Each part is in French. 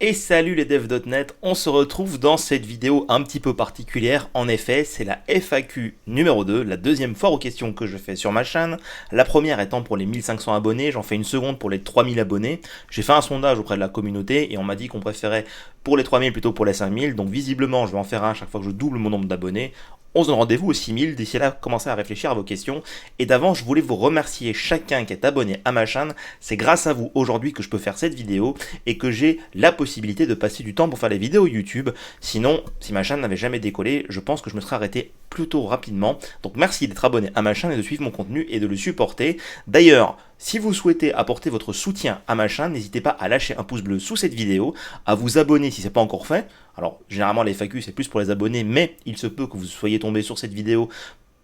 Et salut les devs.net, on se retrouve dans cette vidéo un petit peu particulière. En effet, c'est la FAQ numéro 2, la deuxième foire aux questions que je fais sur ma chaîne. La première étant pour les 1500 abonnés, j'en fais une seconde pour les 3000 abonnés. J'ai fait un sondage auprès de la communauté et on m'a dit qu'on préférait pour les 3000 plutôt pour les 5000. Donc visiblement, je vais en faire un à chaque fois que je double mon nombre d'abonnés. On se donne rendez-vous aux 6000, d'ici là, commencez à réfléchir à vos questions. Et d'avant, je voulais vous remercier chacun qui est abonné à ma chaîne. C'est grâce à vous aujourd'hui que je peux faire cette vidéo et que j'ai la possibilité de passer du temps pour faire les vidéos YouTube. Sinon, si ma chaîne n'avait jamais décollé, je pense que je me serais arrêté plutôt rapidement. Donc merci d'être abonné à ma chaîne et de suivre mon contenu et de le supporter. D'ailleurs, si vous souhaitez apporter votre soutien à ma chaîne, n'hésitez pas à lâcher un pouce bleu sous cette vidéo, à vous abonner si ce n'est pas encore fait. Alors, généralement, les FAQ, c'est plus pour les abonnés, mais il se peut que vous soyez tombé sur cette vidéo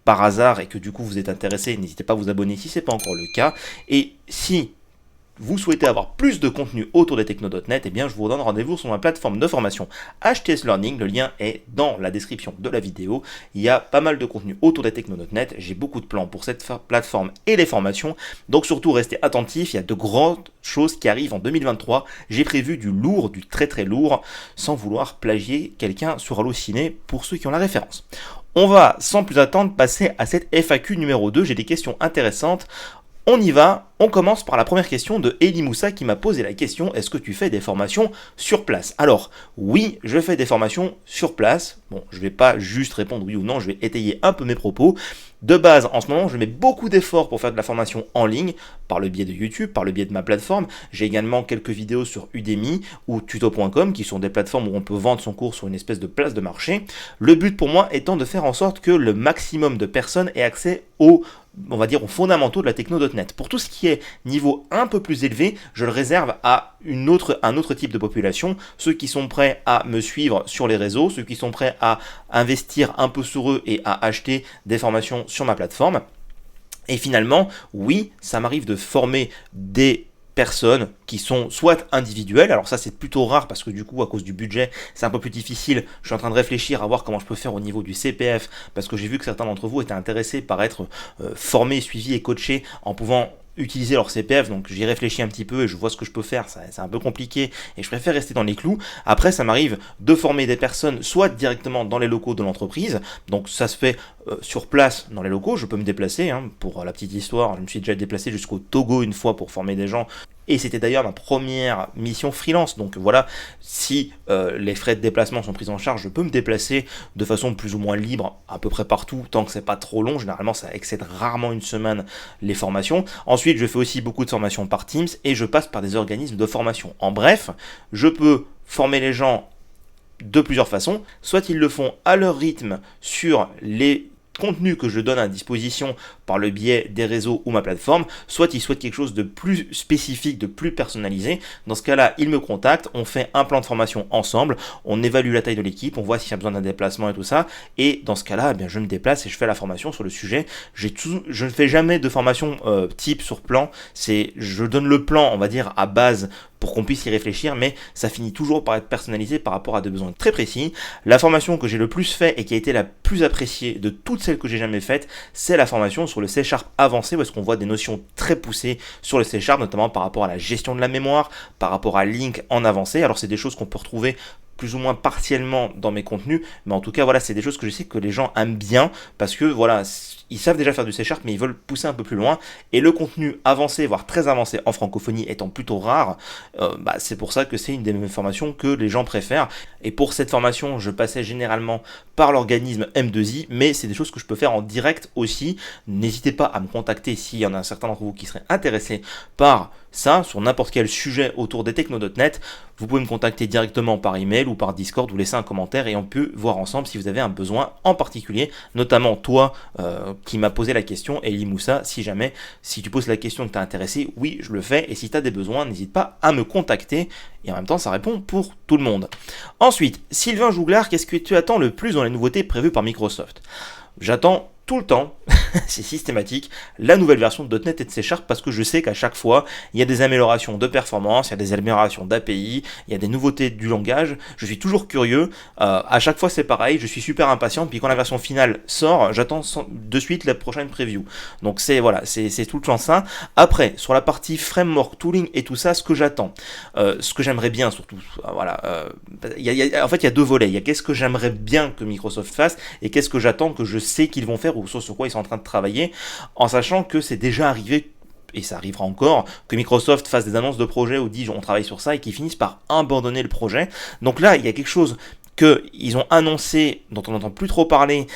par hasard et que du coup vous êtes intéressé. N'hésitez pas à vous abonner si ce n'est pas encore le cas. Et si vous souhaitez avoir plus de contenu autour des techno.net, eh bien je vous donne rendez-vous sur ma plateforme de formation HTS Learning. Le lien est dans la description de la vidéo. Il y a pas mal de contenu autour des techno.net. J'ai beaucoup de plans pour cette plateforme et les formations. Donc surtout restez attentifs. Il y a de grandes choses qui arrivent en 2023. J'ai prévu du lourd, du très très lourd, sans vouloir plagier quelqu'un sur Allociné pour ceux qui ont la référence. On va sans plus attendre passer à cette FAQ numéro 2. J'ai des questions intéressantes. On y va, on commence par la première question de Eli Moussa qui m'a posé la question: est-ce que tu fais des formations sur place? Alors, oui, je fais des formations sur place. Bon, je ne vais pas juste répondre oui ou non, je vais étayer un peu mes propos. De base, en ce moment, je mets beaucoup d'efforts pour faire de la formation en ligne, par le biais de YouTube, par le biais de ma plateforme. J'ai également quelques vidéos sur Udemy ou tuto.com, qui sont des plateformes où on peut vendre son cours sur une espèce de place de marché. Le but pour moi étant de faire en sorte que le maximum de personnes aient accès aux fondamentaux de la techno.net. Pour tout ce qui est niveau un peu plus élevé, je le réserve à un autre type de population, ceux qui sont prêts à me suivre sur les réseaux, ceux qui sont prêts à investir un peu sur eux et à acheter des formations sur ma plateforme. Et finalement, oui, ça m'arrive de former des personnes qui sont soit individuelles, alors ça c'est plutôt rare parce que du coup à cause du budget c'est un peu plus difficile. Je suis en train de réfléchir à voir comment je peux faire au niveau du CPF parce que j'ai vu que certains d'entre vous étaient intéressés par être formés, suivis et coachés en pouvant utiliser leur CPF, donc j'y réfléchis un petit peu et je vois ce que je peux faire. C'est un peu compliqué et je préfère rester dans les clous. Après, ça m'arrive de former des personnes soit directement dans les locaux de l'entreprise, donc ça se fait sur place dans les locaux, je peux me déplacer, pour la petite histoire, je me suis déjà déplacé jusqu'au Togo une fois pour former des gens. Et c'était d'ailleurs ma première mission freelance. Donc voilà, si les frais de déplacement sont pris en charge, je peux me déplacer de façon plus ou moins libre à peu près partout, tant que c'est pas trop long. Généralement, ça excède rarement une semaine les formations. Ensuite, je fais aussi beaucoup de formations par Teams et je passe par des organismes de formation. En bref, je peux former les gens de plusieurs façons. Soit ils le font à leur rythme sur les contenus que je donne à disposition par le biais des réseaux ou ma plateforme, soit ils souhaitent quelque chose de plus spécifique, de plus personnalisé. Dans ce cas-là, ils me contactent, on fait un plan de formation ensemble, on évalue la taille de l'équipe, on voit s'il y a besoin d'un déplacement et tout ça, et dans ce cas-là, je me déplace et je fais la formation sur le sujet. Je ne fais jamais de formation type sur plan, je donne le plan, on va dire, à base pour qu'on puisse y réfléchir, mais ça finit toujours par être personnalisé par rapport à des besoins très précis. La formation que j'ai le plus fait et qui a été la plus appréciée de toutes celles que j'ai jamais faites, c'est la formation sur le C# avancé, parce qu'on voit des notions très poussées sur le C#, notamment par rapport à la gestion de la mémoire, par rapport à Link en avancé. Alors c'est des choses qu'on peut retrouver plus ou moins partiellement dans mes contenus, mais en tout cas voilà, c'est des choses que je sais que les gens aiment bien parce que voilà, ils savent déjà faire du C# mais ils veulent pousser un peu plus loin, et le contenu avancé, voire très avancé en francophonie étant plutôt rare, c'est pour ça que c'est une des formations que les gens préfèrent. Et pour cette formation, je passais généralement par l'organisme M2I, mais c'est des choses que je peux faire en direct aussi. N'hésitez pas à me contacter s'il y en a certains d'entre vous qui seraient intéressés par ça, sur n'importe quel sujet autour des techno.net. Vous pouvez me contacter directement par email ou par Discord ou laisser un commentaire et on peut voir ensemble si vous avez un besoin en particulier, notamment toi qui m'a posé la question, Eli Moussa. Si tu poses la question et que tu es intéressé, oui, je le fais, et si tu as des besoins, n'hésite pas à me contacter, et en même temps ça répond pour tout le monde. Ensuite, Sylvain Jouglard, qu'est-ce que tu attends le plus dans les nouveautés prévues par Microsoft? J'attends tout le temps c'est systématique, la nouvelle version de .NET et de C Sharp parce que je sais qu'à chaque fois, il y a des améliorations de performance, il y a des améliorations d'API, il y a des nouveautés du langage. Je suis toujours curieux. À chaque fois, c'est pareil. Je suis super impatient. Puis quand la version finale sort, j'attends de suite la prochaine preview. Donc c'est voilà, c'est tout le temps ça. Après, sur la partie framework, tooling et tout ça, ce que j'attends, ce que j'aimerais bien surtout, voilà, en fait, il y a deux volets. Il y a qu'est-ce que j'aimerais bien que Microsoft fasse et qu'est-ce que j'attends que je sais qu'ils vont faire ou sur quoi ils sont en train de travailler, en sachant que c'est déjà arrivé et ça arrivera encore, que Microsoft fasse des annonces de projets ou dit on travaille sur ça et qu'ils finissent par abandonner le projet. Donc là, il y a quelque chose qu'ils ont annoncé, dont on n'entend plus trop parler,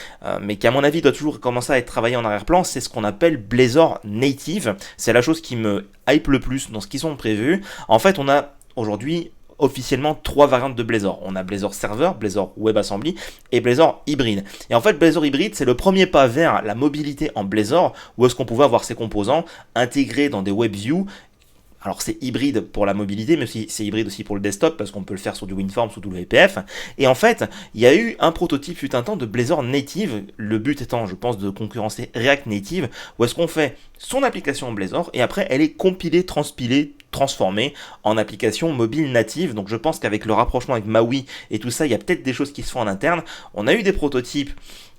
mais qui à mon avis doit toujours commencer à être travaillé en arrière-plan, c'est ce qu'on appelle Blazor Native. C'est la chose qui me hype le plus dans ce qu'ils ont prévu. En fait, on a aujourd'hui officiellement trois variantes de Blazor. On a Blazor Server, Blazor WebAssembly et Blazor Hybride. Et en fait, Blazor Hybride, c'est le premier pas vers la mobilité en Blazor, où est-ce qu'on pouvait avoir ses composants intégrés dans des WebView. Alors c'est hybride pour la mobilité, mais aussi c'est hybride aussi pour le desktop, parce qu'on peut le faire sur du WinForms ou du WPF. Et en fait, il y a eu un prototype fut un temps de Blazor Native, le but étant, je pense, de concurrencer React Native, où est-ce qu'on fait son application en Blazor, et après elle est compilée, transpilée, transformée en application mobile native. Donc je pense qu'avec le rapprochement avec MAUI et tout ça, il y a peut-être des choses qui se font en interne. On a eu des prototypes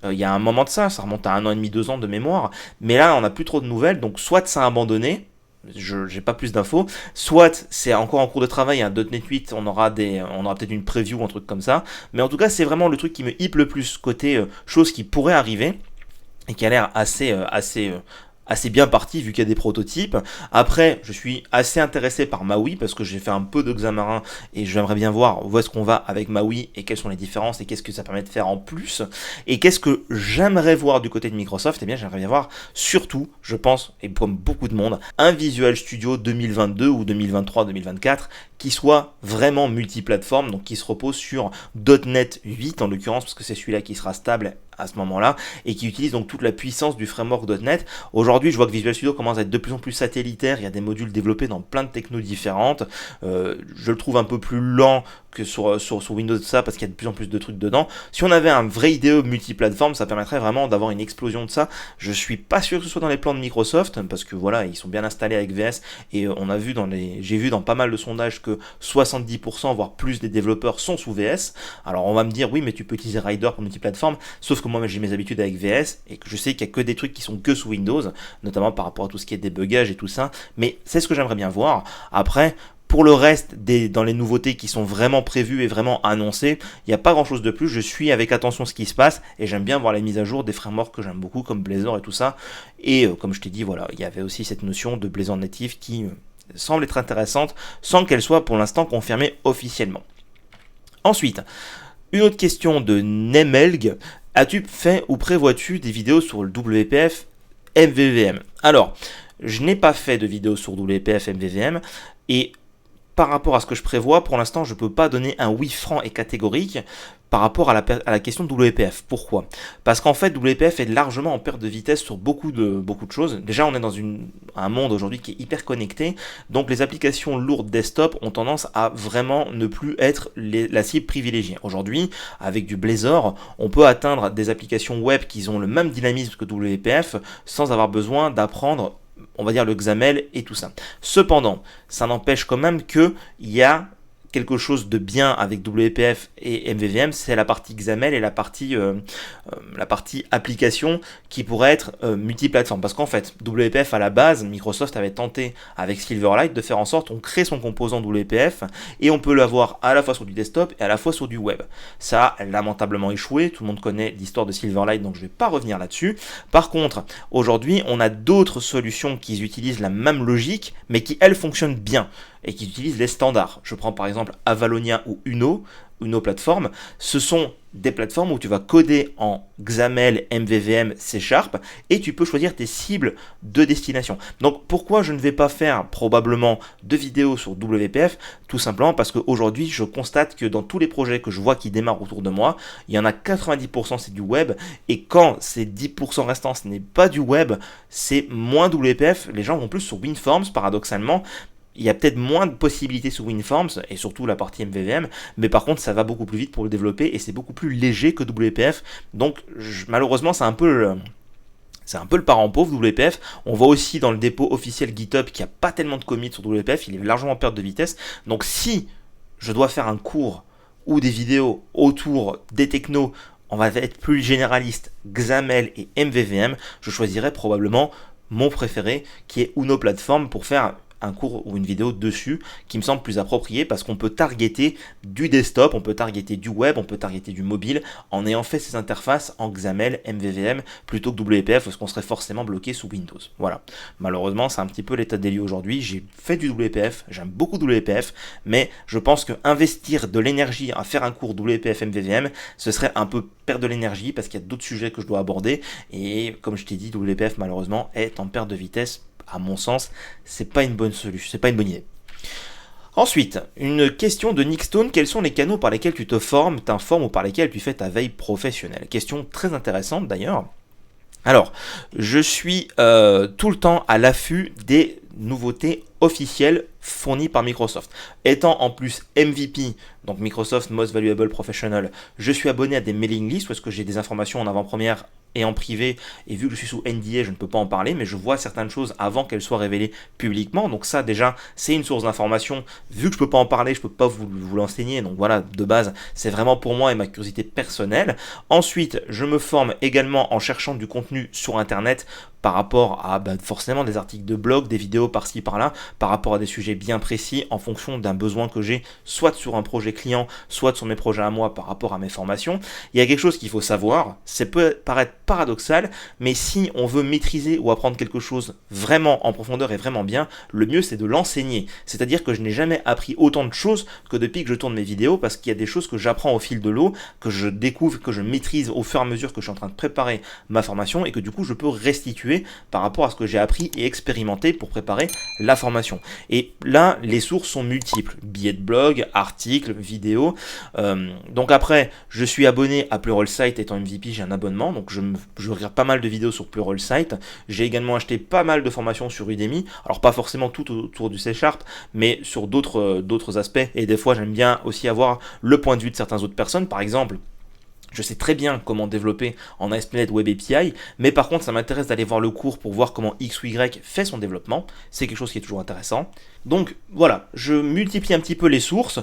il y a un moment de ça remonte à 1 an et demi, 2 ans de mémoire, mais là on n'a plus trop de nouvelles, donc soit ça a abandonné, je n'ai pas plus d'infos, soit c'est encore en cours de travail, un .NET 8, on aura peut-être une preview, un truc comme ça, mais en tout cas c'est vraiment le truc qui me hype le plus, côté chose qui pourrait arriver, et qui a l'air assez bien parti vu qu'il y a des prototypes. Après, je suis assez intéressé par MAUI parce que j'ai fait un peu de Xamarin et j'aimerais bien voir où est-ce qu'on va avec MAUI et quelles sont les différences et qu'est-ce que ça permet de faire en plus. Et qu'est-ce que j'aimerais voir du côté de Microsoft? Eh bien, j'aimerais bien voir surtout, je pense, et comme beaucoup de monde, un Visual Studio 2022 ou 2023-2024 qui soit vraiment multiplateforme, donc qui se repose sur .NET 8 en l'occurrence, parce que c'est celui-là qui sera stable à ce moment-là, et qui utilise donc toute la puissance du framework .NET. Aujourd'hui, je vois que Visual Studio commence à être de plus en plus satellitaire, il y a des modules développés dans plein de technos différentes, je le trouve un peu plus lent que sur Windows ça, parce qu'il y a de plus en plus de trucs dedans. Si on avait un vrai IDE multiplateforme, ça permettrait vraiment d'avoir une explosion de ça. Je suis pas sûr que ce soit dans les plans de Microsoft, parce que voilà, ils sont bien installés avec VS, et j'ai vu dans pas mal de sondages que 70% voire plus des développeurs sont sous VS. Alors on va me dire oui, mais tu peux utiliser Rider pour multiplateforme, sauf que moi j'ai mes habitudes avec VS et que je sais qu'il y a que des trucs qui sont que sous Windows, notamment par rapport à tout ce qui est débugage et tout ça, mais c'est ce que j'aimerais bien voir. Après, pour le reste, dans les nouveautés qui sont vraiment prévues et vraiment annoncées, il n'y a pas grand chose de plus. Je suis avec attention ce qui se passe et j'aime bien voir les mises à jour des frameworks que j'aime beaucoup comme Blazor et tout ça. Et comme je t'ai dit, voilà, il y avait aussi cette notion de Blazor native qui semble être intéressante sans qu'elle soit pour l'instant confirmée officiellement. Ensuite, une autre question de Nemelg. As-tu fait ou prévois-tu des vidéos sur le WPF MVVM? Alors, je n'ai pas fait de vidéo sur WPF MVVM et par rapport à ce que je prévois, pour l'instant, je ne peux pas donner un oui franc et catégorique par rapport à la question de WPF. Pourquoi? Parce qu'en fait, WPF est largement en perte de vitesse sur beaucoup de choses. Déjà, on est dans un monde aujourd'hui qui est hyper connecté, donc les applications lourdes desktop ont tendance à vraiment ne plus être la cible privilégiée. Aujourd'hui, avec du Blazor, on peut atteindre des applications web qui ont le même dynamisme que WPF sans avoir besoin d'apprendre, on va dire, le XAML et tout ça. Cependant, ça n'empêche quand même qu'il y a quelque chose de bien avec WPF et MVVM, c'est la partie XAML et la partie application qui pourrait être multiplateforme. Parce qu'en fait, WPF à la base, Microsoft avait tenté avec Silverlight de faire en sorte qu'on crée son composant WPF et on peut l'avoir à la fois sur du desktop et à la fois sur du web. Ça a lamentablement échoué, tout le monde connaît l'histoire de Silverlight, donc je ne vais pas revenir là-dessus. Par contre, aujourd'hui, on a d'autres solutions qui utilisent la même logique, mais qui, elles, fonctionnent bien et qui utilisent les standards. Je prends par exemple Avalonia ou Uno plateforme. Ce sont des plateformes où tu vas coder en XAML, MVVM, C Sharp et tu peux choisir tes cibles de destination. Donc pourquoi je ne vais pas faire probablement de vidéos sur WPF? Tout simplement parce qu'aujourd'hui je constate que dans tous les projets que je vois qui démarrent autour de moi, il y en a 90% c'est du web et quand ces 10% restants ce n'est pas du web, c'est moins WPF. Les gens vont plus sur WinForms paradoxalement. Il y a peut-être moins de possibilités sous WinForms et surtout la partie MVVM, mais par contre ça va beaucoup plus vite pour le développer et c'est beaucoup plus léger que WPF. Donc malheureusement c'est un peu C'est un peu le parent pauvre WPF. On voit aussi dans le dépôt officiel GitHub qu'il n'y a pas tellement de commits sur WPF, il est largement en perte de vitesse. Donc si je dois faire un cours ou des vidéos autour des technos, on va être plus généraliste, XAML et MVVM, je choisirais probablement mon préféré qui est Uno Platform pour faire un cours ou une vidéo dessus qui me semble plus approprié parce qu'on peut targeter du desktop, on peut targeter du web, on peut targeter du mobile en ayant fait ces interfaces en XAML, MVVM plutôt que WPF parce qu'on serait forcément bloqué sous Windows. Voilà. Malheureusement, c'est un petit peu l'état des lieux aujourd'hui. J'ai fait du WPF, j'aime beaucoup WPF, mais je pense que investir de l'énergie à faire un cours WPF MVVM, ce serait un peu perdre de l'énergie parce qu'il y a d'autres sujets que je dois aborder et comme je t'ai dit, WPF malheureusement est en perte de vitesse. À mon sens, c'est pas une bonne solution, c'est pas une bonne idée. Ensuite, une question de Nick Stone, quels sont les canaux par lesquels tu te formes, t'informes ou par lesquels tu fais ta veille professionnelle? Question très intéressante d'ailleurs. Alors, je suis tout le temps à l'affût des nouveautés officielles fournies par Microsoft. Étant en plus MVP, donc Microsoft Most Valuable Professional, je suis abonné à des mailing lists parce que j'ai des informations en avant-première et en privé, et vu que je suis sous NDA, je ne peux pas en parler, mais je vois certaines choses avant qu'elles soient révélées publiquement, donc ça déjà, c'est une source d'information, vu que je ne peux pas en parler, je ne peux pas vous l'enseigner, donc voilà, de base, c'est vraiment pour moi et ma curiosité personnelle. Ensuite, je me forme également en cherchant du contenu sur Internet, par rapport à forcément des articles de blog, des vidéos par-ci par-là, par rapport à des sujets bien précis en fonction d'un besoin que j'ai, soit sur un projet client, soit sur mes projets à moi par rapport à mes formations. Il y a quelque chose qu'il faut savoir, ça peut paraître paradoxal, mais si on veut maîtriser ou apprendre quelque chose vraiment en profondeur et vraiment bien, le mieux c'est de l'enseigner. C'est-à-dire que je n'ai jamais appris autant de choses que depuis que je tourne mes vidéos, parce qu'il y a des choses que j'apprends au fil de l'eau, que je découvre, que je maîtrise au fur et à mesure que je suis en train de préparer ma formation et que du coup je peux restituer par rapport à ce que j'ai appris et expérimenté pour préparer la formation. Et là, les sources sont multiples. Billets de blog, articles, vidéos. Donc après, je suis abonné à Pluralsight étant MVP, j'ai un abonnement. Donc je regarde pas mal de vidéos sur Pluralsight. J'ai également acheté pas mal de formations sur Udemy. Alors pas forcément tout autour du C#, mais sur d'autres aspects. Et des fois, j'aime bien aussi avoir le point de vue de certaines autres personnes. Par exemple, je sais très bien comment développer en ASP.NET Web API, mais par contre, ça m'intéresse d'aller voir le cours pour voir comment X ou Y fait son développement. C'est quelque chose qui est toujours intéressant. Donc voilà, je multiplie un petit peu les sources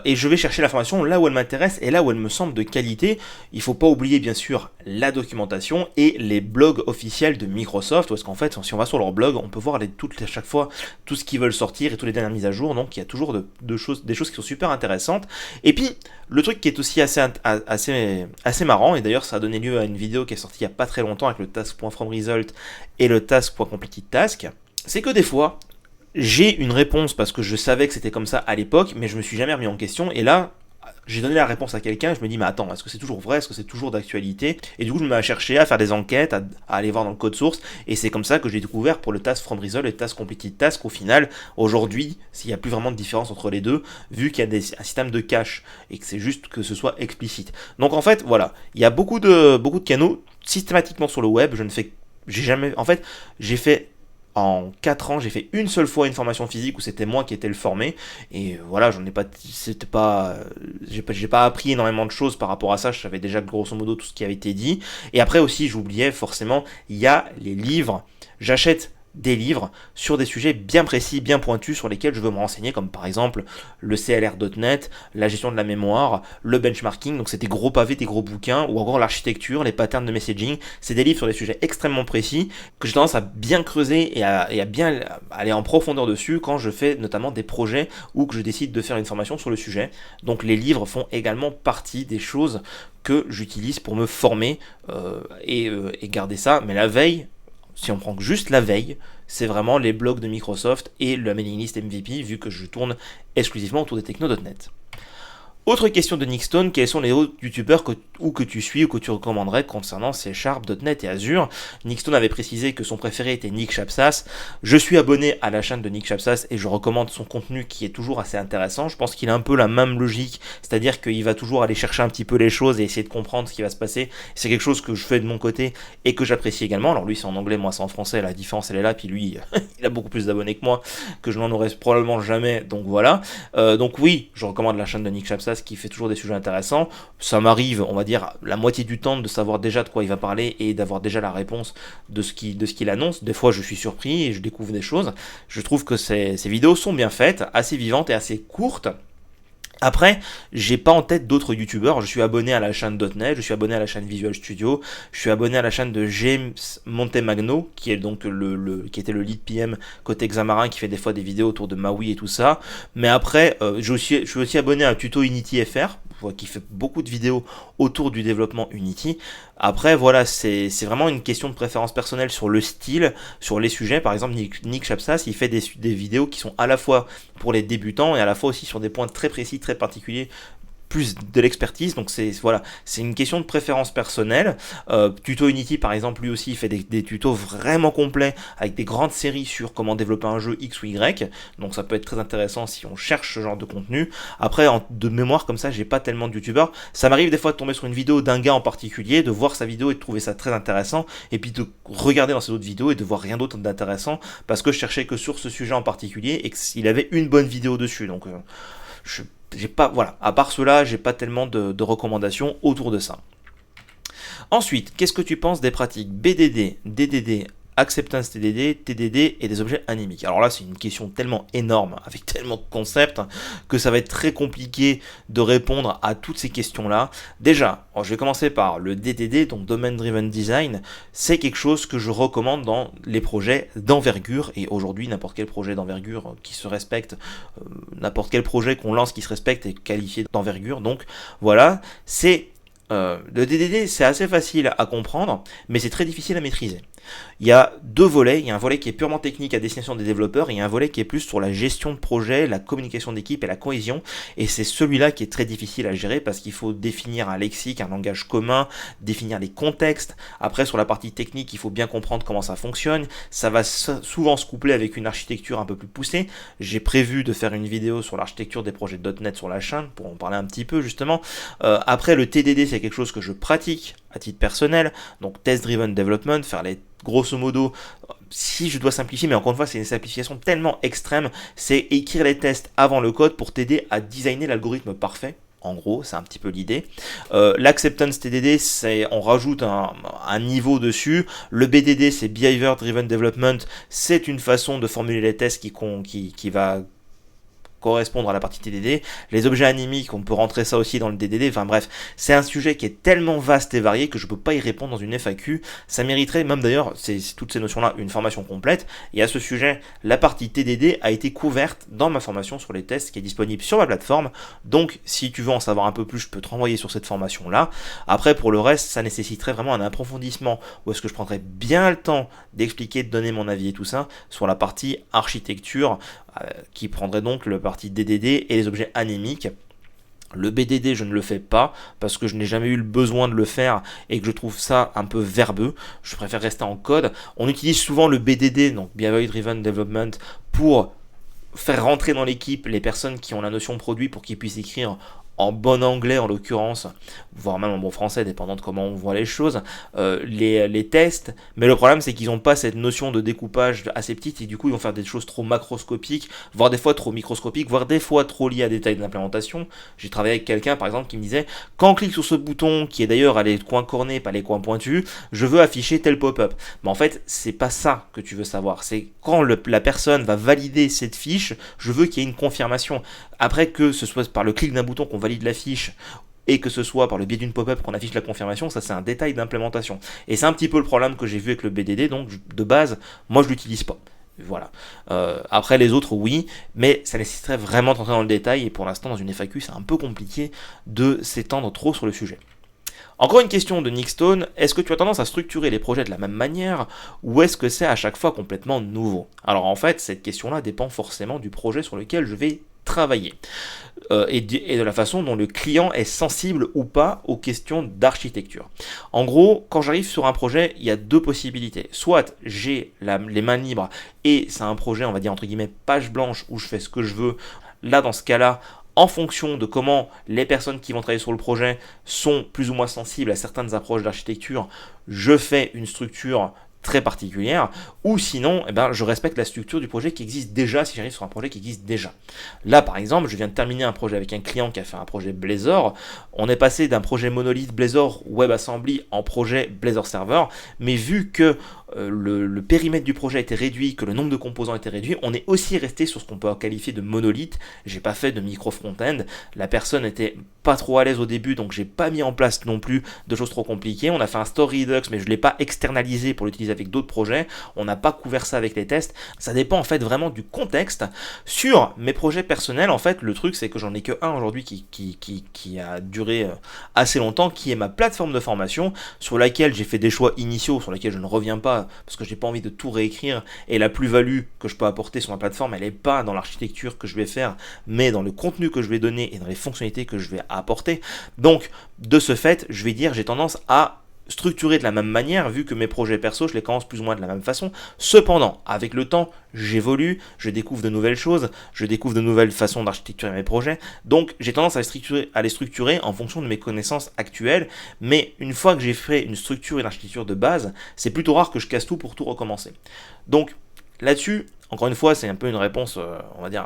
et je vais chercher l'information là où elle m'intéresse et là où elle me semble de qualité. Il ne faut pas oublier bien sûr la documentation et les blogs officiels de Microsoft, parce qu'en fait, si on va sur leur blog, on peut voir à chaque fois tout ce qu'ils veulent sortir et toutes les dernières mises à jour. Donc il y a toujours des choses qui sont super intéressantes. Et puis, le truc qui est aussi assez marrant, et d'ailleurs ça a donné lieu à une vidéo qui est sortie il n'y a pas très longtemps avec le task.fromResult et le task.completed-task, c'est que des fois, j'ai une réponse parce que je savais que c'était comme ça à l'époque, mais je me suis jamais remis en question, et là, j'ai donné la réponse à quelqu'un, je me dis, mais attends, est-ce que c'est toujours vrai, est-ce que c'est toujours d'actualité? Et du coup, je me mets à chercher, à faire des enquêtes, à aller voir dans le code source, et c'est comme ça que j'ai découvert pour le task from result et le task completed task, au final, aujourd'hui, s'il n'y a plus vraiment de différence entre les deux, vu qu'il y a un système de cache, et que c'est juste que ce soit explicite. Donc en fait, voilà, il y a beaucoup de canaux, systématiquement sur le web, j'ai fait en 4 ans, j'ai fait une seule fois une formation physique où c'était moi qui étais le formé, et voilà, j'ai pas appris énormément de choses par rapport à ça, je savais déjà grosso modo tout ce qui avait été dit. Et après aussi, j'oubliais forcément, il y a les livres, j'achète des livres sur des sujets bien précis, bien pointus sur lesquels je veux me renseigner, comme par exemple le CLR.net, la gestion de la mémoire, le benchmarking, donc c'est des gros pavés, des gros bouquins, ou encore l'architecture, les patterns de messaging. C'est des livres sur des sujets extrêmement précis que j'ai tendance à bien creuser et à bien aller en profondeur dessus quand je fais notamment des projets ou que je décide de faire une formation sur le sujet. Donc les livres font également partie des choses que j'utilise pour me former et garder ça, mais la veille, si on prend juste la veille, c'est vraiment les blogs de Microsoft et la mailing list MVP, vu que je tourne exclusivement autour des techno.net. Autre question de Nick Stone, quels sont les autres youtubeurs que tu suis ou que tu recommanderais concernant C#, .NET et Azure? Nick Stone avait précisé que son préféré était Nick Chapsas. Je suis abonné à la chaîne de Nick Chapsas et je recommande son contenu qui est toujours assez intéressant. Je pense qu'il a un peu la même logique, c'est-à-dire qu'il va toujours aller chercher un petit peu les choses et essayer de comprendre ce qui va se passer. C'est quelque chose que je fais de mon côté et que j'apprécie également. Alors lui c'est en anglais, moi c'est en français, la différence elle est là, puis lui il a beaucoup plus d'abonnés que moi, que je n'en aurais probablement jamais, donc voilà. Donc oui, je recommande la chaîne de Nick Chapsas Chapsas qui fait toujours des sujets intéressants. Ça m'arrive, on va dire, la moitié du temps de savoir déjà de quoi il va parler et d'avoir déjà la réponse de ce qu'il annonce. Des fois, je suis surpris et je découvre des choses. Je trouve que ces vidéos sont bien faites, assez vivantes et assez courtes. Après, j'ai pas en tête d'autres youtubeurs. Je suis abonné à la chaîne .net, je suis abonné à la chaîne Visual Studio, je suis abonné à la chaîne de James Montemagno, qui est donc qui était le lead PM côté Xamarin, qui fait des fois des vidéos autour de Maui et tout ça. Mais après, je suis aussi abonné à Tuto Unity FR, qui fait beaucoup de vidéos autour du développement Unity. Après, voilà, c'est vraiment une question de préférence personnelle sur le style, sur les sujets. Par exemple, Nick Chapsas, il fait des vidéos qui sont à la fois pour les débutants et à la fois aussi sur des points très précis, très particuliers, plus de l'expertise. Donc c'est une question de préférence personnelle. Tuto Unity par exemple, lui aussi il fait des tutos vraiment complets avec des grandes séries sur comment développer un jeu X ou Y. Donc ça peut être très intéressant si on cherche ce genre de contenu. Après, de mémoire comme ça, j'ai pas tellement de youtubeurs. Ça m'arrive des fois de tomber sur une vidéo d'un gars en particulier, de voir sa vidéo et de trouver ça très intéressant, et puis de regarder dans ses autres vidéos et de voir rien d'autre d'intéressant parce que je cherchais que sur ce sujet en particulier et qu'il avait une bonne vidéo dessus. Donc j'ai pas, voilà, à part cela, j'ai pas tellement de recommandations autour de ça. Ensuite, qu'est-ce que tu penses des pratiques BDD, DDD, Acceptance TDD, TDD et des objets animiques? Alors là, c'est une question tellement énorme, avec tellement de concepts, que ça va être très compliqué de répondre à toutes ces questions-là. Déjà, je vais commencer par le DDD, donc Domain Driven Design. C'est quelque chose que je recommande dans les projets d'envergure, et aujourd'hui, n'importe quel projet d'envergure qui se respecte, n'importe quel projet qu'on lance qui se respecte est qualifié d'envergure. Donc voilà, le DDD, c'est assez facile à comprendre, mais c'est très difficile à maîtriser. Il y a deux volets, il y a un volet qui est purement technique à destination des développeurs, et il y a un volet qui est plus sur la gestion de projet, la communication d'équipe et la cohésion, et c'est celui-là qui est très difficile à gérer parce qu'il faut définir un lexique, un langage commun, définir les contextes. Après, sur la partie technique, il faut bien comprendre comment ça fonctionne, ça va souvent se coupler avec une architecture un peu plus poussée. J'ai prévu de faire une vidéo sur l'architecture des projets .NET sur la chaîne, pour en parler un petit peu justement. Après, le TDD, c'est quelque chose que je pratique à titre personnel, donc Test Driven Development, faire les grosso modo, si je dois simplifier, mais encore une fois c'est une simplification tellement extrême, c'est écrire les tests avant le code pour t'aider à designer l'algorithme parfait. En gros, c'est un petit peu l'idée. L'Acceptance TDD, on rajoute un niveau dessus. Le BDD, c'est Behavior Driven Development, c'est une façon de formuler les tests qui va correspondre à la partie TDD. Les objets animiques, on peut rentrer ça aussi dans le DDD. Enfin bref, c'est un sujet qui est tellement vaste et varié que je peux pas y répondre dans une FAQ. Ça mériterait même d'ailleurs, toutes ces notions-là, une formation complète. Et à ce sujet, la partie TDD a été couverte dans ma formation sur les tests qui est disponible sur ma plateforme. Donc si tu veux en savoir un peu plus, je peux te renvoyer sur cette formation-là. Après, pour le reste, ça nécessiterait vraiment un approfondissement où est-ce que je prendrais bien le temps d'expliquer, de donner mon avis et tout ça sur la partie architecture, qui prendrait donc le partie DDD et les objets anémiques. Le BDD, je ne le fais pas parce que je n'ai jamais eu le besoin de le faire et que je trouve ça un peu verbeux. Je préfère rester en code. On utilise souvent le BDD, donc Behavior Driven Development, pour faire rentrer dans l'équipe les personnes qui ont la notion produit pour qu'ils puissent écrire en bon anglais en l'occurrence, voire même en bon français, dépendant de comment on voit les choses, les tests. Mais le problème, c'est qu'ils n'ont pas cette notion de découpage assez petite et du coup, ils vont faire des choses trop macroscopiques, voire des fois trop microscopiques, voire des fois trop liées à des détails de l'implémentation. J'ai travaillé avec quelqu'un, par exemple, qui me disait quand on clique sur ce bouton, qui est d'ailleurs à les coins cornés, pas les coins pointus, je veux afficher tel pop-up. Mais en fait, c'est pas ça que tu veux savoir. C'est quand la personne va valider cette fiche, je veux qu'il y ait une confirmation. Après, que ce soit par le clic d'un bouton qu'on valide la fiche et que ce soit par le biais d'une pop-up qu'on affiche la confirmation, ça c'est un détail d'implémentation. Et c'est un petit peu le problème que j'ai vu avec le BDD, donc de base, moi je l'utilise pas. Voilà. Après les autres, oui, mais ça nécessiterait vraiment d'entrer dans le détail et pour l'instant dans une FAQ c'est un peu compliqué de s'étendre trop sur le sujet. Encore une question de Nick Stone, est-ce que tu as tendance à structurer les projets de la même manière ou est-ce que c'est à chaque fois complètement nouveau? Alors en fait, cette question-là dépend forcément du projet sur lequel je vais travailler et de la façon dont le client est sensible ou pas aux questions d'architecture. En gros, quand j'arrive sur un projet, il y a deux possibilités. Soit j'ai les mains libres et c'est un projet, on va dire entre guillemets, page blanche où je fais ce que je veux. Là, dans ce cas-là, en fonction de comment les personnes qui vont travailler sur le projet sont plus ou moins sensibles à certaines approches d'architecture, je fais une structure très particulière, ou sinon eh ben, je respecte la structure du projet qui existe déjà si j'arrive sur un projet qui existe déjà. Là par exemple, je viens de terminer un projet avec un client qui a fait un projet Blazor. On est passé d'un projet monolithe Blazor WebAssembly en projet Blazor Server, mais vu que le périmètre du projet était réduit, que le nombre de composants était réduit, on est aussi resté sur ce qu'on peut qualifier de monolithe. J'ai pas fait de micro front-end, la personne était pas trop à l'aise au début, donc j'ai pas mis en place non plus de choses trop compliquées. On a fait un Story Redux, mais je l'ai pas externalisé pour l'utiliser avec d'autres projets. On n'a pas couvert ça avec les tests. Ça dépend en fait vraiment du contexte. Sur mes projets personnels, en fait, le truc c'est que j'en ai que un aujourd'hui qui a duré assez longtemps, qui est ma plateforme de formation, sur laquelle j'ai fait des choix initiaux, sur laquelle je ne reviens pas parce que j'ai pas envie de tout réécrire, et la plus-value que je peux apporter sur ma plateforme, elle est pas dans l'architecture que je vais faire, mais dans le contenu que je vais donner et dans les fonctionnalités que je vais apporter. Donc, de ce fait, je vais dire, j'ai tendance à structurer de la même manière, vu que mes projets perso, je les commence plus ou moins de la même façon. Cependant, avec le temps, j'évolue, je découvre de nouvelles choses, je découvre de nouvelles façons d'architecturer mes projets. Donc, j'ai tendance à les structurer en fonction de mes connaissances actuelles. Mais une fois que j'ai fait une structure et une architecture de base, c'est plutôt rare que je casse tout pour tout recommencer. Donc, là-dessus, encore une fois, c'est un peu une réponse, on va dire,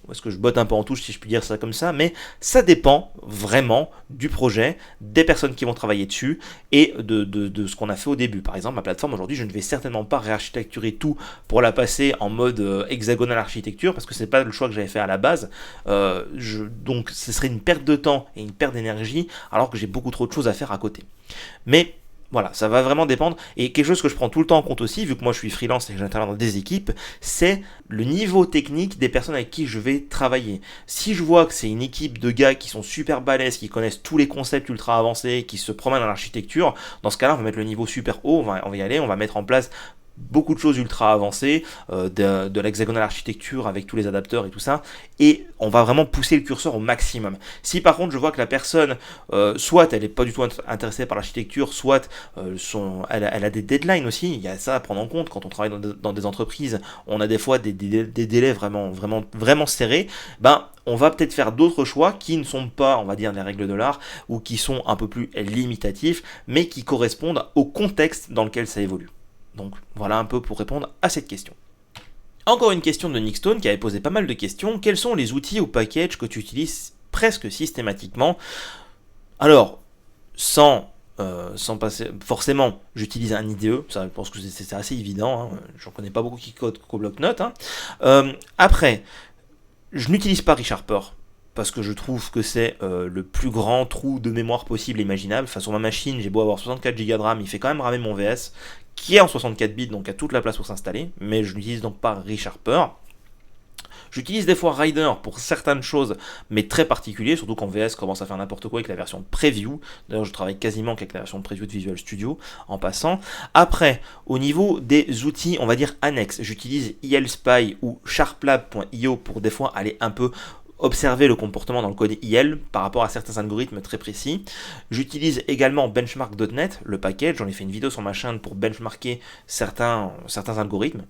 est-ce que je botte un peu en touche si je puis dire ça comme ça, mais ça dépend vraiment du projet, des personnes qui vont travailler dessus et de ce qu'on a fait au début. Par exemple, ma plateforme aujourd'hui, je ne vais certainement pas réarchitecturer tout pour la passer en mode hexagonal architecture parce que c'est pas le choix que j'avais fait à la base. Donc ce serait une perte de temps et une perte d'énergie alors que j'ai beaucoup trop de choses à faire à côté. Mais voilà, ça va vraiment dépendre. Et quelque chose que je prends tout le temps en compte aussi, vu que moi je suis freelance et que j'interviens dans des équipes, c'est le niveau technique des personnes avec qui je vais travailler. Si je vois que c'est une équipe de gars qui sont super balèzes, qui connaissent tous les concepts ultra avancés, qui se promènent dans l'architecture, dans ce cas-là, on va mettre le niveau super haut, on va y aller, on va mettre en place beaucoup de choses ultra avancées, de l'hexagonal architecture avec tous les adapteurs et tout ça, et on va vraiment pousser le curseur au maximum. Si par contre je vois que la personne, soit elle n'est pas du tout intéressée par l'architecture, soit elle a des deadlines aussi, il y a ça à prendre en compte quand on travaille dans des entreprises, on a des fois des délais vraiment serrés, ben on va peut-être faire d'autres choix qui ne sont pas, on va dire, les règles de l'art, ou qui sont un peu plus limitatifs, mais qui correspondent au contexte dans lequel ça évolue. Donc voilà un peu pour répondre à cette question. Encore une question de Nickstone qui avait posé pas mal de questions. Quels sont les outils ou packages que tu utilises presque systématiquement? Alors, sans passer... Forcément, j'utilise un IDE, ça, je pense que c'est assez évident, hein. J'en connais pas beaucoup qui codent qu'au bloc-notes. Hein. Après, je n'utilise pas ReSharper, parce que je trouve que c'est le plus grand trou de mémoire possible et imaginable. Enfin, sur ma machine, j'ai beau avoir 64 Go de RAM, il fait quand même ramer mon VS, qui est en 64 bits, donc a toute la place pour s'installer, mais je n'utilise donc pas ReSharper. J'utilise des fois Rider pour certaines choses, mais très particulier, surtout quand VS commence à faire n'importe quoi avec la version Preview. D'ailleurs, je travaille quasiment qu'avec la version Preview de Visual Studio, en passant. Après, au niveau des outils, on va dire annexes, j'utilise ILSpy ou sharplab.io pour des fois aller un peu observer le comportement dans le code IL par rapport à certains algorithmes très précis. J'utilise également benchmark.net, le package, j'en ai fait une vidéo sur ma chaîne pour benchmarker certains algorithmes.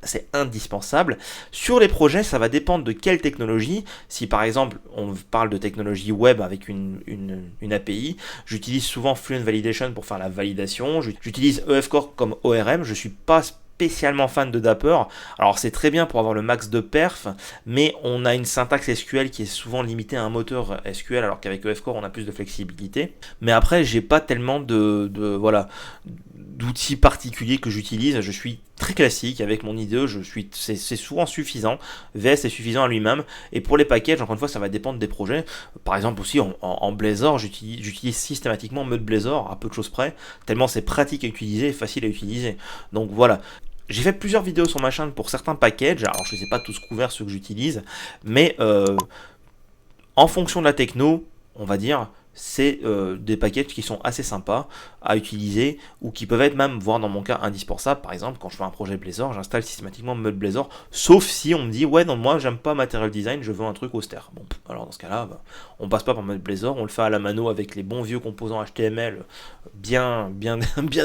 C'est indispensable. Sur les projets, ça va dépendre de quelle technologie. Si par exemple on parle de technologie web avec une API, j'utilise souvent Fluent Validation pour faire la validation. J'utilise EFCore comme ORM. Je suis pas spécialement fan de Dapper. Alors c'est très bien pour avoir le max de perf, mais on a une syntaxe SQL qui est souvent limitée à un moteur SQL, alors qu'avec EFCore on a plus de flexibilité. Mais après j'ai pas tellement d'outils particuliers que j'utilise. Je suis très classique avec mon IDE, c'est souvent suffisant. VS est suffisant à lui-même. Et pour les packages, encore une fois, ça va dépendre des projets. Par exemple aussi en Blazor, j'utilise systématiquement Mud Blazor à peu de choses près, tellement c'est pratique à utiliser et facile à utiliser. Donc voilà. J'ai fait plusieurs vidéos sur ma chaîne pour certains packages, alors je ne les ai pas tous couverts ceux que j'utilise, mais en fonction de la techno, on va dire, c'est des packages qui sont assez sympas à utiliser ou qui peuvent être même, voire dans mon cas, indispensables. Par exemple, quand je fais un projet Blazor, j'installe systématiquement Mud Blazor, sauf si on me dit ouais non, moi j'aime pas Material Design, je veux un truc austère. Bon, alors dans ce cas-là, on passe pas par Mud Blazor, on le fait à la mano avec les bons vieux composants HTML bien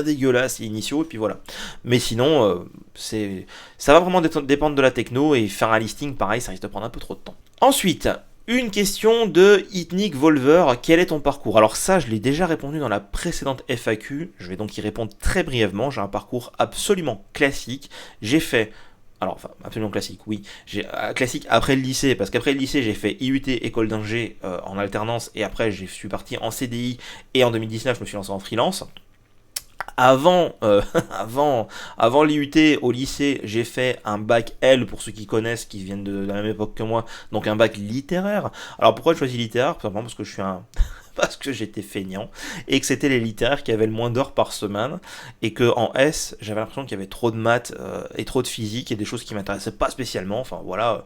dégueulasses et initiaux, et puis voilà. Mais sinon, ça va vraiment dépendre de la techno, et faire un listing pareil, ça risque de prendre un peu trop de temps. Ensuite, Une question de Hitnik Volver, quel est ton parcours? Alors ça, je l'ai déjà répondu dans la précédente FAQ, je vais donc y répondre très brièvement. J'ai un parcours absolument classique. J'ai fait, alors enfin absolument classique, oui, j'ai classique après le lycée, parce qu'après le lycée j'ai fait IUT école d'ingé en alternance, et après je suis parti en CDI, et en 2019 je me suis lancé en freelance. Avant, avant l'IUT au lycée, j'ai fait un bac L pour ceux qui connaissent, qui viennent de la même époque que moi, donc un bac littéraire. Alors pourquoi je choisis littéraire? Tout simplement parce que je suis un parce que j'étais feignant et que c'était les littéraires qui avaient le moins d'heures par semaine, et que en S j'avais l'impression qu'il y avait trop de maths et trop de physique et des choses qui m'intéressaient pas spécialement. Enfin voilà,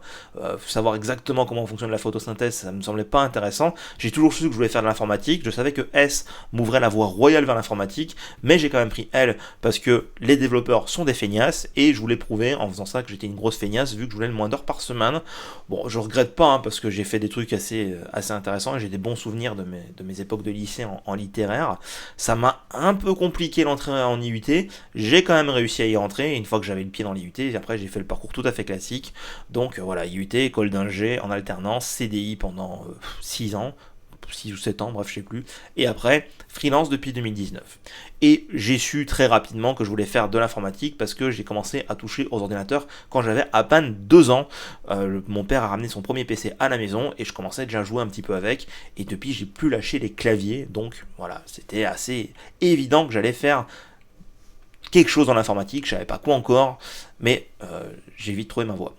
savoir exactement comment fonctionne la photosynthèse, ça me semblait pas intéressant. J'ai toujours su que je voulais faire de l'informatique, je savais que S m'ouvrait la voie royale vers l'informatique, mais j'ai quand même pris L parce que les développeurs sont des feignasses, et je voulais prouver en faisant ça que j'étais une grosse feignasse vu que je voulais le moins d'heures par semaine. Bon, je regrette pas, parce que j'ai fait des trucs assez intéressants et j'ai des bons souvenirs de mes époques de lycée en littéraire. Ça m'a un peu compliqué l'entrée en IUT, j'ai quand même réussi à y rentrer, et une fois que j'avais le pied dans l'IUT, après j'ai fait le parcours tout à fait classique. Donc voilà, IUT, école d'ingé en alternance, CDI pendant 6 ans, 6 ou 7 ans, bref, je sais plus. Et après, freelance depuis 2019. Et j'ai su très rapidement que je voulais faire de l'informatique parce que j'ai commencé à toucher aux ordinateurs quand j'avais à peine 2 ans. Mon père a ramené son premier PC à la maison et je commençais déjà à jouer un petit peu avec. Et depuis, j'ai plus lâché les claviers. Donc voilà, c'était assez évident que j'allais faire quelque chose dans l'informatique. Je savais pas quoi encore, mais j'ai vite trouvé ma voie.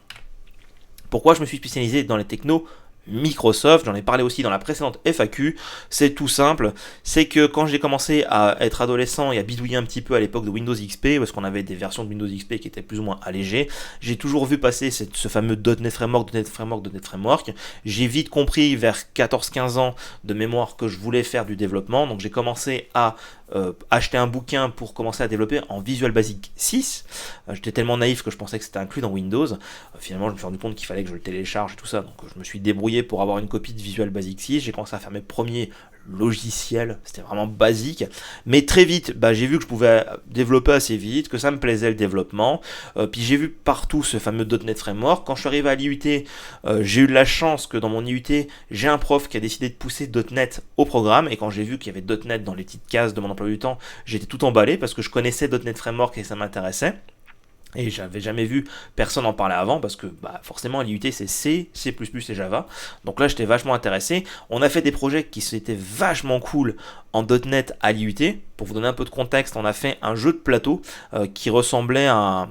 Pourquoi je me suis spécialisé dans les technos Microsoft? J'en ai parlé aussi dans la précédente FAQ. C'est tout simple, c'est que quand j'ai commencé à être adolescent et à bidouiller un petit peu à l'époque de Windows XP, parce qu'on avait des versions de Windows XP qui étaient plus ou moins allégées, j'ai toujours vu passer ce fameux .NET Framework, .NET Framework. J'ai vite compris vers 14-15 ans de mémoire que je voulais faire du développement, donc j'ai commencé à acheter un bouquin pour commencer à développer en Visual Basic 6. J'étais tellement naïf que je pensais que c'était inclus dans Windows. Finalement, je me suis rendu compte qu'il fallait que je le télécharge et tout ça, donc je me suis débrouillé pour avoir une copie de Visual Basic 6. J'ai commencé à faire mes premiers logiciels, c'était vraiment basique, mais très vite j'ai vu que je pouvais développer assez vite, que ça me plaisait le développement, puis j'ai vu partout ce fameux .NET Framework. Quand je suis arrivé à l'IUT, j'ai eu de la chance que dans mon IUT j'ai un prof qui a décidé de pousser .NET au programme, et quand j'ai vu qu'il y avait .NET dans les petites cases de mon emploi du temps, j'étais tout emballé parce que je connaissais .NET Framework et ça m'intéressait. Et j'avais jamais vu personne en parler avant parce que forcément à l'IUT c'est C, C++ et Java. Donc là j'étais vachement intéressé. On a fait des projets qui étaient vachement cool en .NET à l'IUT. Pour vous donner un peu de contexte, on a fait un jeu de plateau qui ressemblait à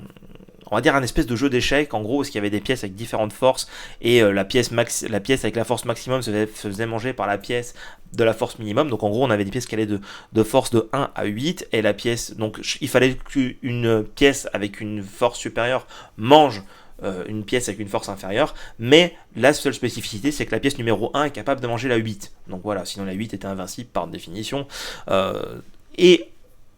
on va dire un espèce de jeu d'échecs en gros, parce qu'il y avait des pièces avec différentes forces, et la pièce avec la force maximum se faisait manger par la pièce de la force minimum. Donc en gros on avait des pièces qui allaient de force de 1 à 8, et la pièce, donc il fallait qu'une pièce avec une force supérieure mange une pièce avec une force inférieure, mais la seule spécificité c'est que la pièce numéro 1 est capable de manger la 8. Donc voilà, sinon la 8 était invincible par définition. Et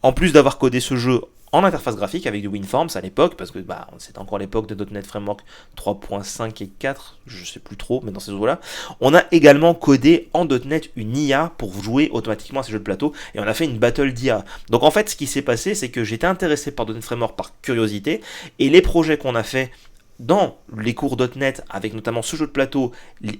en plus d'avoir codé ce jeu en interface graphique avec du WinForms à l'époque, parce que c'était encore l'époque de .NET Framework 3.5 et 4, je sais plus trop, mais dans ces eaux-là, on a également codé en .NET une IA pour jouer automatiquement à ces jeux de plateau, et on a fait une battle d'IA. Donc en fait, ce qui s'est passé, c'est que j'étais intéressé par .NET Framework par curiosité, et les projets qu'on a fait dans les cours .NET, avec notamment ce jeu de plateau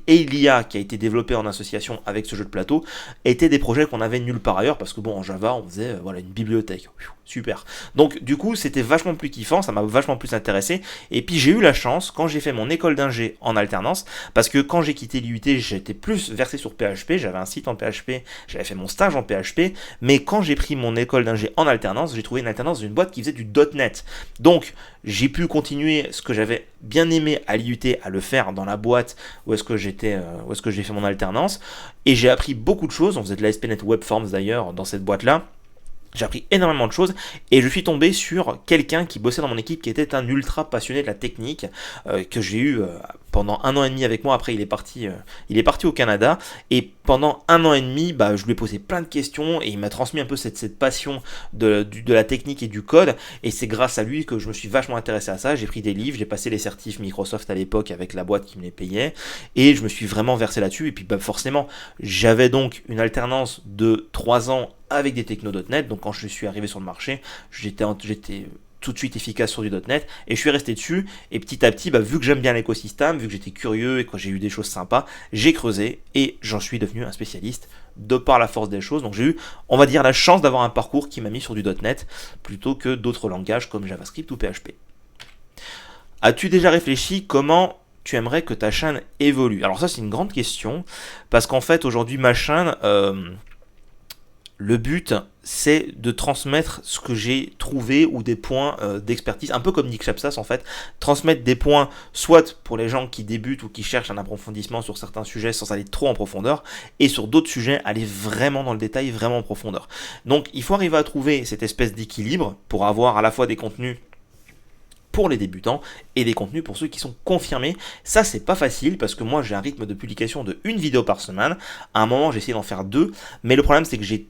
et l'IA qui a été développé en association avec ce jeu de plateau, étaient des projets qu'on avait nulle part ailleurs, parce que en Java on faisait une bibliothèque. Super. Donc du coup c'était vachement plus kiffant, ça m'a vachement plus intéressé, et puis j'ai eu la chance quand j'ai fait mon école d'ingé en alternance, parce que quand j'ai quitté l'IUT j'étais plus versé sur PHP, j'avais un site en PHP, j'avais fait mon stage en PHP, mais quand j'ai pris mon école d'ingé en alternance, j'ai trouvé une alternance dans une boîte qui faisait du .NET. Donc j'ai pu continuer ce que j'avais bien aimé à l'IUT à le faire dans la boîte où est-ce que j'ai fait mon alternance, et j'ai appris beaucoup de choses. On faisait de l'ASP.NET Web Forms d'ailleurs dans cette boîte là. J'ai appris énormément de choses, et je suis tombé sur quelqu'un qui bossait dans mon équipe qui était un ultra passionné de la technique, que j'ai eu pendant 1 an et demi avec moi. Après il est parti au Canada, et pendant 1 an et demi je lui ai posé plein de questions et il m'a transmis un peu cette passion de la technique et du code, et c'est grâce à lui que je me suis vachement intéressé à ça. J'ai pris des livres, j'ai passé les certifs Microsoft à l'époque avec la boîte qui me les payait, et je me suis vraiment versé là-dessus. Et puis forcément j'avais donc une alternance de 3 ans avec des techno.NET, donc quand je suis arrivé sur le marché, j'étais tout de suite efficace sur du .NET, et je suis resté dessus, et petit à petit, vu que j'aime bien l'écosystème, vu que j'étais curieux et que j'ai eu des choses sympas, j'ai creusé, et j'en suis devenu un spécialiste de par la force des choses. Donc j'ai eu, on va dire, la chance d'avoir un parcours qui m'a mis sur du .NET, plutôt que d'autres langages comme JavaScript ou PHP. As-tu déjà réfléchi comment tu aimerais que ta chaîne évolue? Alors ça, c'est une grande question, parce qu'en fait, aujourd'hui, ma chaîne... le but, c'est de transmettre ce que j'ai trouvé ou des points d'expertise, un peu comme Nick Chapsas en fait, transmettre des points soit pour les gens qui débutent ou qui cherchent un approfondissement sur certains sujets sans aller trop en profondeur, et sur d'autres sujets aller vraiment dans le détail, vraiment en profondeur. Donc il faut arriver à trouver cette espèce d'équilibre pour avoir à la fois des contenus pour les débutants et des contenus pour ceux qui sont confirmés. Ça, c'est pas facile parce que moi j'ai un rythme de publication de une vidéo par semaine. À un moment, j'ai essayé d'en faire 2, mais le problème c'est que j'ai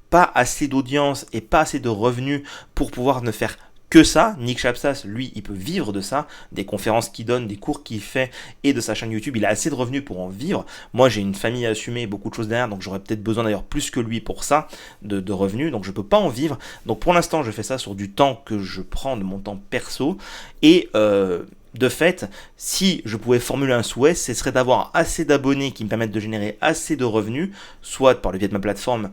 pas assez d'audience et pas assez de revenus pour pouvoir ne faire que ça. Nick Chapsas, lui, il peut vivre de ça, des conférences qu'il donne, des cours qu'il fait et de sa chaîne YouTube, il a assez de revenus pour en vivre. Moi, j'ai une famille à assumer, beaucoup de choses derrière, donc j'aurais peut-être besoin d'ailleurs plus que lui pour ça, de revenus, donc je peux pas en vivre. Donc pour l'instant, je fais ça sur du temps que je prends de mon temps perso et de fait, si je pouvais formuler un souhait, ce serait d'avoir assez d'abonnés qui me permettent de générer assez de revenus, soit par le biais de ma plateforme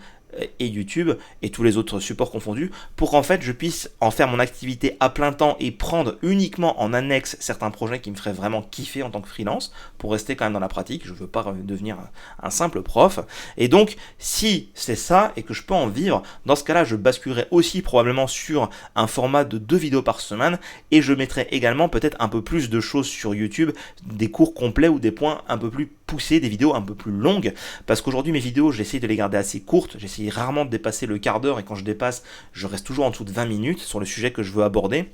et YouTube et tous les autres supports confondus, pour qu'en fait je puisse en faire mon activité à plein temps et prendre uniquement en annexe certains projets qui me feraient vraiment kiffer en tant que freelance, pour rester quand même dans la pratique. Je veux pas devenir un simple prof. Et donc si c'est ça et que je peux en vivre, dans ce cas là je basculerai aussi probablement sur un format de 2 vidéos par semaine, et je mettrai également peut-être un peu plus de choses sur YouTube, des cours complets ou des points un peu plus poussés, des vidéos un peu plus longues, parce qu'aujourd'hui mes vidéos j'essaie de les garder assez courtes, j'essaie rarement de dépasser le quart d'heure, et quand je dépasse, je reste toujours en dessous de 20 minutes sur le sujet que je veux aborder.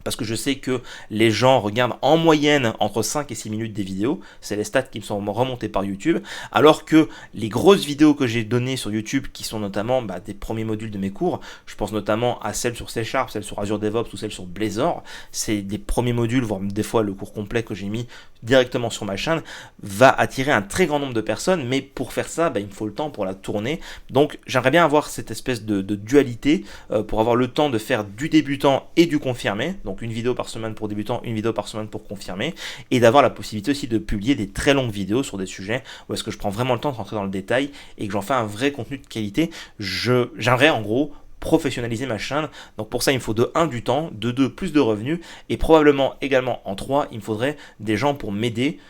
Parce que je sais que les gens regardent en moyenne entre 5 et 6 minutes des vidéos, c'est les stats qui me sont remontées par YouTube, alors que les grosses vidéos que j'ai données sur YouTube, qui sont notamment des premiers modules de mes cours, je pense notamment à celles sur C#, celles sur Azure DevOps ou celles sur Blazor, c'est des premiers modules, voire des fois le cours complet que j'ai mis directement sur ma chaîne, va attirer un très grand nombre de personnes, mais pour faire ça, il me faut le temps pour la tourner. Donc j'aimerais bien avoir cette espèce de dualité, pour avoir le temps de faire du débutant et du confirmé, donc une vidéo par semaine pour débutants, une vidéo par semaine pour confirmer, et d'avoir la possibilité aussi de publier des très longues vidéos sur des sujets où est-ce que je prends vraiment le temps de rentrer dans le détail et que j'en fais un vrai contenu de qualité. J'aimerais en gros professionnaliser ma chaîne. Donc pour ça, il me faut de 1 du temps, de 2 plus de revenus, et probablement également en 3, il me faudrait des gens pour m'aider.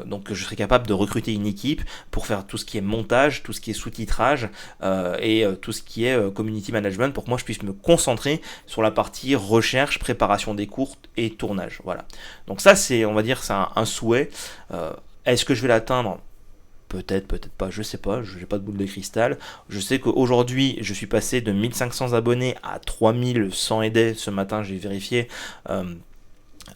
Donc je serais capable de recruter une équipe pour faire tout ce qui est montage, tout ce qui est sous-titrage et tout ce qui est community management, pour que moi je puisse me concentrer sur la partie recherche, préparation des cours et tournage. Voilà. Donc ça, c'est, on va dire, c'est un souhait. Est-ce que je vais l'atteindre? Peut-être, peut-être pas, je sais pas, je n'ai pas de boule de cristal. Je sais qu'aujourd'hui, je suis passé de 1500 abonnés à 3100 et des, ce matin j'ai vérifié,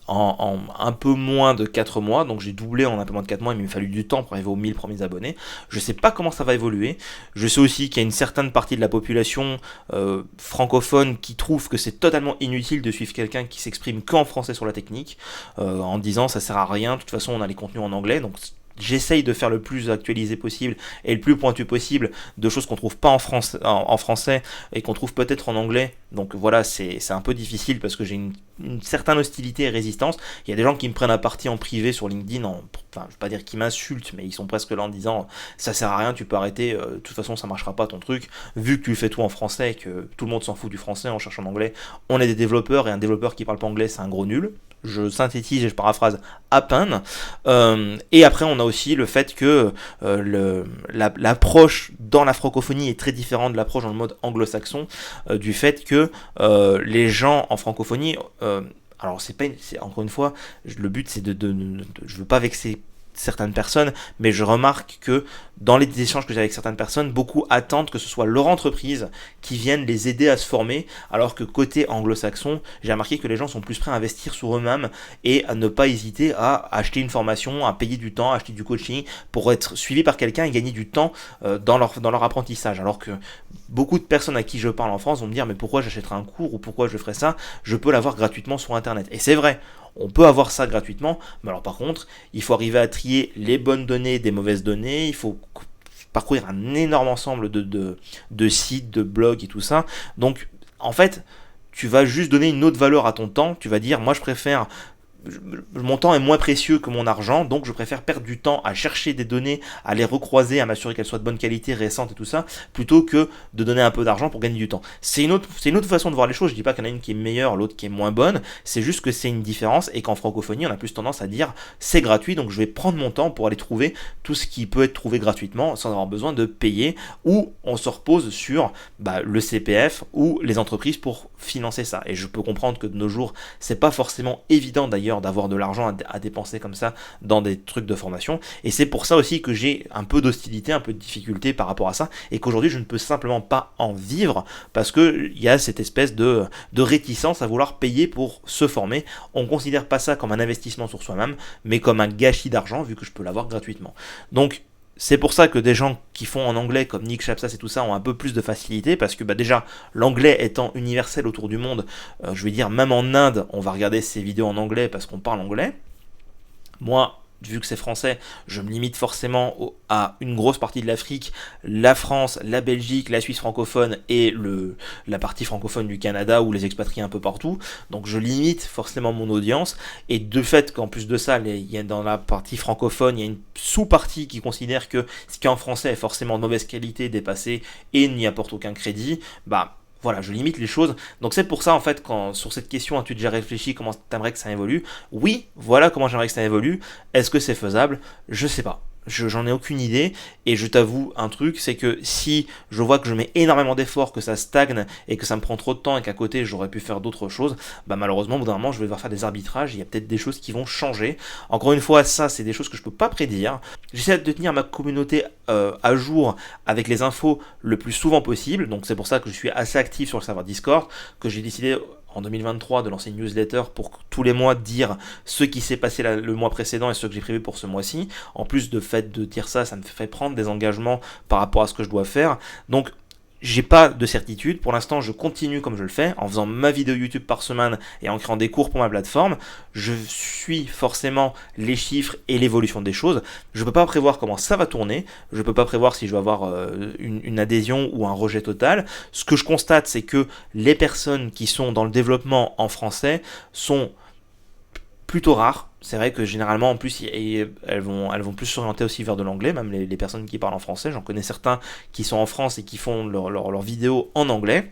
en un peu moins de 4 mois, donc j'ai doublé en un peu moins de 4 mois, mais il m'a fallu du temps pour arriver aux 1000 premiers abonnés. Je sais pas comment ça va évoluer. Je sais aussi qu'il y a une certaine partie de la population francophone qui trouve que c'est totalement inutile de suivre quelqu'un qui s'exprime qu'en français sur la technique, en disant ça sert à rien, de toute façon on a les contenus en anglais, donc j'essaye de faire le plus actualisé possible et le plus pointu possible de choses qu'on trouve pas en français et qu'on trouve peut-être en anglais. Donc voilà, c'est un peu difficile parce que j'ai une certaine hostilité et résistance. Il y a des gens qui me prennent à partie en privé sur LinkedIn, je vais pas dire qu'ils m'insultent, mais ils sont presque là en disant ça sert à rien, tu peux arrêter, de toute façon ça marchera pas ton truc, vu que tu fais tout en français et que tout le monde s'en fout du français, on cherche en anglais. On est des développeurs et un développeur qui parle pas anglais c'est un gros nul. Je synthétise et je paraphrase à peine. Et après, on a aussi le fait que l'approche dans la francophonie est très différente de l'approche dans le mode anglo-saxon, du fait que les gens en francophonie, alors encore une fois, le but c'est je veux pas vexer certaines personnes, mais je remarque que dans les échanges que j'ai avec certaines personnes, beaucoup attendent que ce soit leur entreprise qui vienne les aider à se former, alors que côté anglo-saxon, j'ai remarqué que les gens sont plus prêts à investir sur eux-mêmes et à ne pas hésiter à acheter une formation, à payer du temps, à acheter du coaching pour être suivi par quelqu'un et gagner du temps dans leur apprentissage. Alors que beaucoup de personnes à qui je parle en France vont me dire mais pourquoi j'achèterais un cours ou pourquoi je ferais ça, je peux l'avoir gratuitement sur internet. Et c'est vrai, on peut avoir ça gratuitement, mais alors par contre, il faut arriver à trier les bonnes données des mauvaises données, il faut parcourir un énorme ensemble de sites, de blogs et tout ça. Donc, en fait, tu vas juste donner une autre valeur à ton temps. Tu vas dire, moi je préfère, mon temps est moins précieux que mon argent, donc je préfère perdre du temps à chercher des données, à les recroiser, à m'assurer qu'elles soient de bonne qualité, récentes et tout ça, plutôt que de donner un peu d'argent pour gagner du temps. C'est une autre façon de voir les choses. Je dis pas qu'il y en a une qui est meilleure, l'autre qui est moins bonne, c'est juste que c'est une différence, et qu'en francophonie, on a plus tendance à dire c'est gratuit, donc je vais prendre mon temps pour aller trouver tout ce qui peut être trouvé gratuitement sans avoir besoin de payer, ou on se repose sur le CPF ou les entreprises pour financer ça. Et je peux comprendre que de nos jours, c'est pas forcément évident d'ailleurs d'avoir de l'argent à dépenser comme ça dans des trucs de formation, et c'est pour ça aussi que j'ai un peu d'hostilité, un peu de difficulté par rapport à ça, et qu'aujourd'hui je ne peux simplement pas en vivre, parce que il y a cette espèce de réticence à vouloir payer pour se former. On considère pas ça comme un investissement sur soi-même, mais comme un gâchis d'argent, vu que je peux l'avoir gratuitement. Donc c'est pour ça que des gens qui font en anglais comme Nick Chapsas et tout ça ont un peu plus de facilité, parce que déjà l'anglais étant universel autour du monde, je veux dire même en Inde on va regarder ces vidéos en anglais parce qu'on parle anglais. Moi, vu que c'est français, je me limite forcément à une grosse partie de l'Afrique, la France, la Belgique, la Suisse francophone et la partie francophone du Canada ou les expatriés un peu partout. Donc je limite forcément mon audience, et de fait qu'en plus de ça, il y a dans la partie francophone, il y a une sous-partie qui considère que ce qui est en français est forcément de mauvaise qualité, dépassé et n'y apporte aucun crédit. Voilà, je limite les choses. Donc c'est pour ça en fait, quand sur cette question, as-tu déjà réfléchi comment t'aimerais que ça évolue? Oui, voilà comment j'aimerais que ça évolue. Est-ce que c'est faisable? Je sais pas. J'en ai aucune idée, et je t'avoue un truc, c'est que si je vois que je mets énormément d'efforts, que ça stagne et que ça me prend trop de temps et qu'à côté j'aurais pu faire d'autres choses, malheureusement au bout d'un moment je vais devoir faire des arbitrages, il y a peut-être des choses qui vont changer. Encore une fois, ça c'est des choses que je peux pas prédire. J'essaie de tenir ma communauté à jour avec les infos le plus souvent possible, donc c'est pour ça que je suis assez actif sur le serveur Discord, que j'ai décidé en 2023 de lancer une newsletter pour tous les mois dire ce qui s'est passé le mois précédent et ce que j'ai prévu pour ce mois-ci. En plus de fait de dire ça, ça me fait prendre des engagements par rapport à ce que je dois faire. Donc j'ai pas de certitude. Pour l'instant, je continue comme je le fais, en faisant ma vidéo YouTube par semaine et en créant des cours pour ma plateforme. Je suis forcément les chiffres et l'évolution des choses. Je peux pas prévoir comment ça va tourner. Je peux pas prévoir si je vais avoir une adhésion ou un rejet total. Ce que je constate, c'est que les personnes qui sont dans le développement en français sont plutôt rares. C'est vrai que généralement, en plus, elles vont plus s'orienter aussi vers de l'anglais, même les personnes qui parlent en français. J'en connais certains qui sont en France et qui font leurs vidéos en anglais.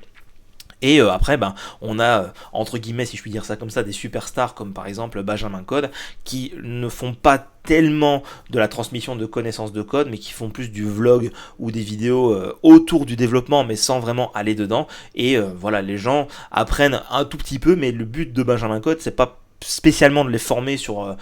Et après, on a, entre guillemets, si je puis dire ça comme ça, des superstars comme par exemple Benjamin Code, qui ne font pas tellement de la transmission de connaissances de code, mais qui font plus du vlog ou des vidéos autour du développement, mais sans vraiment aller dedans. Et voilà, les gens apprennent un tout petit peu, mais le but de Benjamin Code, c'est pas spécialement de les former sur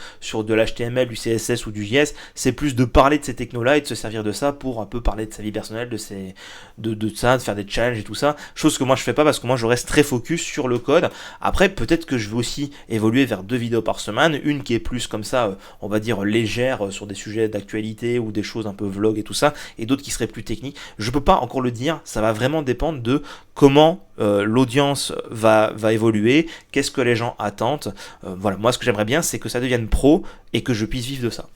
de l'HTML, du CSS ou du JS, c'est plus de parler de ces technos-là et de se servir de ça pour un peu parler de sa vie personnelle, de ça, de faire des challenges et tout ça, chose que moi je fais pas parce que moi je reste très focus sur le code. Après peut-être que je vais aussi évoluer vers 2 vidéos par semaine, une qui est plus comme ça, on va dire légère sur des sujets d'actualité ou des choses un peu vlog et tout ça, et d'autres qui seraient plus techniques. Je peux pas encore le dire, ça va vraiment dépendre de comment l'audience va évoluer, qu'est-ce que les gens attendent. Voilà, moi ce que j'aimerais bien, c'est que ça devienne pro et que je puisse vivre de ça.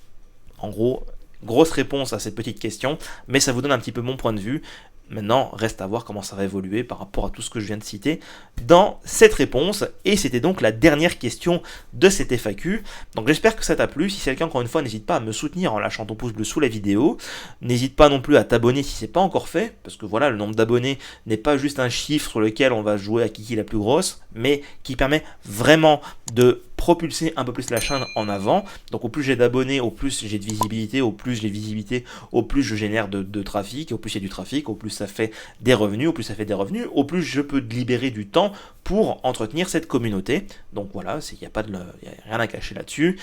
En gros, grosse réponse à cette petite question, mais ça vous donne un petit peu mon point de vue. Maintenant, reste à voir comment ça va évoluer par rapport à tout ce que je viens de citer dans cette réponse. Et c'était donc la dernière question de cette FAQ. Donc j'espère que ça t'a plu. Si c'est le cas, encore une fois, n'hésite pas à me soutenir en lâchant ton pouce bleu sous la vidéo. N'hésite pas non plus à t'abonner si c'est pas encore fait, parce que voilà, le nombre d'abonnés n'est pas juste un chiffre sur lequel on va jouer à qui est la plus grosse, mais qui permet vraiment de propulser un peu plus la chaîne en avant. Donc au plus j'ai d'abonnés, au plus j'ai de visibilité, au plus j'ai de visibilité, au plus je génère de trafic, au plus il y a du trafic, au plus ça fait des revenus, au plus ça fait des revenus, au plus je peux libérer du temps pour entretenir cette communauté. Donc voilà, il n'y a rien à cacher là-dessus.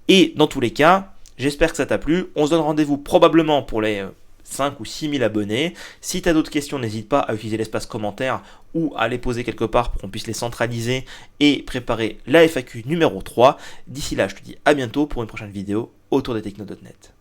Et dans tous les cas, j'espère que ça t'a plu. On se donne rendez-vous probablement pour les 5 ou 6 000 abonnés. Si tu as d'autres questions, n'hésite pas à utiliser l'espace commentaire ou à les poser quelque part pour qu'on puisse les centraliser et préparer la FAQ numéro 3. D'ici là, je te dis à bientôt pour une prochaine vidéo autour des techno.net.